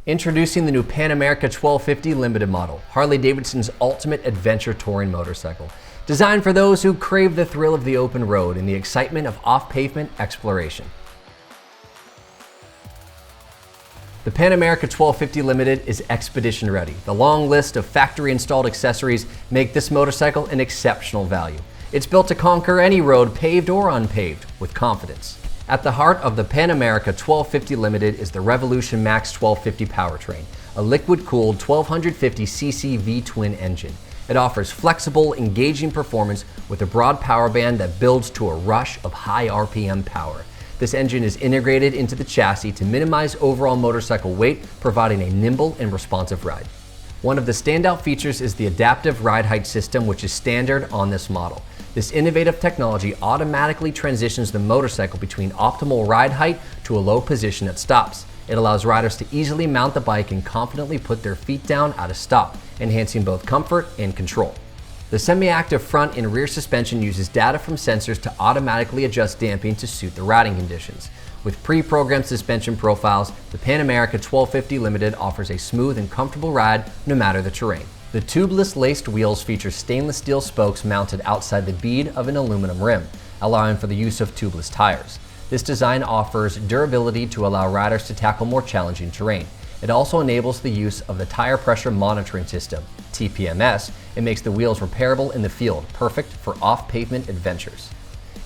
Introducing the new Pan America 1250 Limited model, Harley-Davidson's ultimate adventure touring motorcycle. Designed for those who crave the thrill of the open road and the excitement of off-pavement exploration. The Pan America 1250 Limited is expedition ready. The long list of factory-installed accessories make this motorcycle an exceptional value. It's built to conquer any road, paved or unpaved, with confidence. At the heart of the Pan America 1250 Limited is the Revolution Max 1250 powertrain, a liquid-cooled 1250cc V-twin engine. It offers flexible, engaging performance with a broad power band that builds to a rush of high RPM power. This engine is integrated into the chassis to minimize overall motorcycle weight, providing a nimble and responsive ride. One of the standout features is the adaptive ride height system, which is standard on this model. This innovative technology automatically transitions the motorcycle between optimal ride height to a low position at stops. It allows riders to easily mount the bike and confidently put their feet down at a stop, enhancing both comfort and control. The semi-active front and rear suspension uses data from sensors to automatically adjust damping to suit the riding conditions. With pre-programmed suspension profiles, the Pan America 1250 Limited offers a smooth and comfortable ride no matter the terrain. The tubeless laced wheels feature stainless steel spokes mounted outside the bead of an aluminum rim, allowing for the use of tubeless tires. This design offers durability to allow riders to tackle more challenging terrain. It also enables the use of the Tire Pressure Monitoring System, TPMS. It makes the wheels repairable in the field, perfect for off-pavement adventures.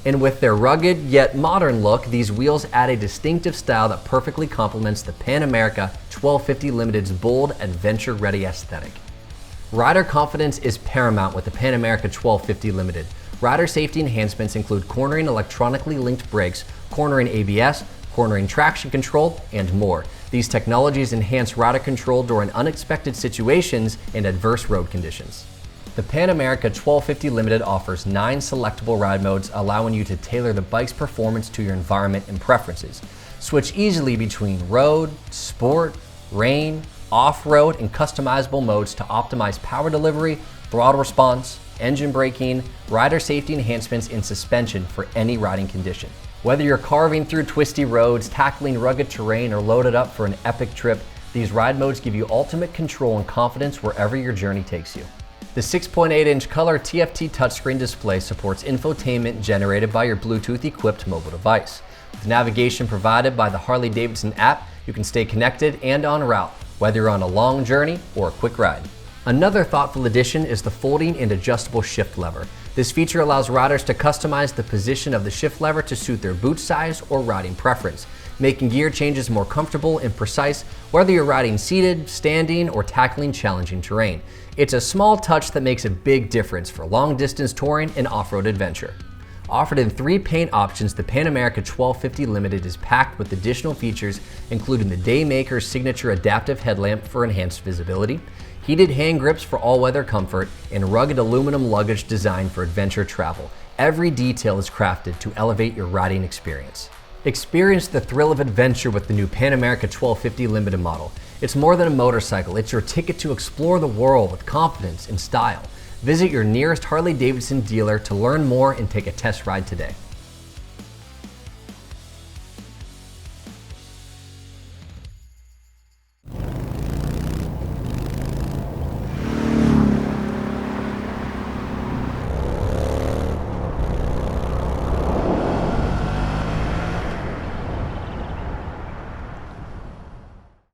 And with their rugged yet modern look, these wheels add a distinctive style that perfectly complements the Pan America 1250 Limited's bold, adventure-ready aesthetic. Rider confidence is paramount with the Pan America 1250 Limited. Rider safety enhancements include cornering electronically linked brakes, cornering ABS, cornering traction control, and more. These technologies enhance rider control during unexpected situations and adverse road conditions. The Pan America 1250 Limited offers 9 selectable ride modes, allowing you to tailor the bike's performance to your environment and preferences. Switch easily between road, sport, rain, off-road, and customizable modes to optimize power delivery, throttle response, engine braking, rider safety enhancements, and suspension for any riding condition. Whether you're carving through twisty roads, tackling rugged terrain, or loaded up for an epic trip, these ride modes give you ultimate control and confidence wherever your journey takes you. The 6.8-inch color TFT touchscreen display supports infotainment generated by your Bluetooth-equipped mobile device. With navigation provided by the Harley-Davidson app, you can stay connected and en route, whether you're on a long journey or a quick ride. Another thoughtful addition is the folding and adjustable shift lever. This feature allows riders to customize the position of the shift lever to suit their boot size or riding preference, making gear changes more comfortable and precise whether you're riding seated, standing, or tackling challenging terrain. It's a small touch that makes a big difference for long-distance touring and off-road adventure. Offered in 3 paint options, the Pan America 1250 Limited is packed with additional features, including the Daymaker's signature adaptive headlamp for enhanced visibility, heated hand grips for all-weather comfort, and rugged aluminum luggage designed for adventure travel. Every detail is crafted to elevate your riding experience. Experience the thrill of adventure with the new Pan America 1250 Limited model. It's more than a motorcycle, it's your ticket to explore the world with confidence and style. Visit your nearest Harley-Davidson dealer to learn more and take a test ride today.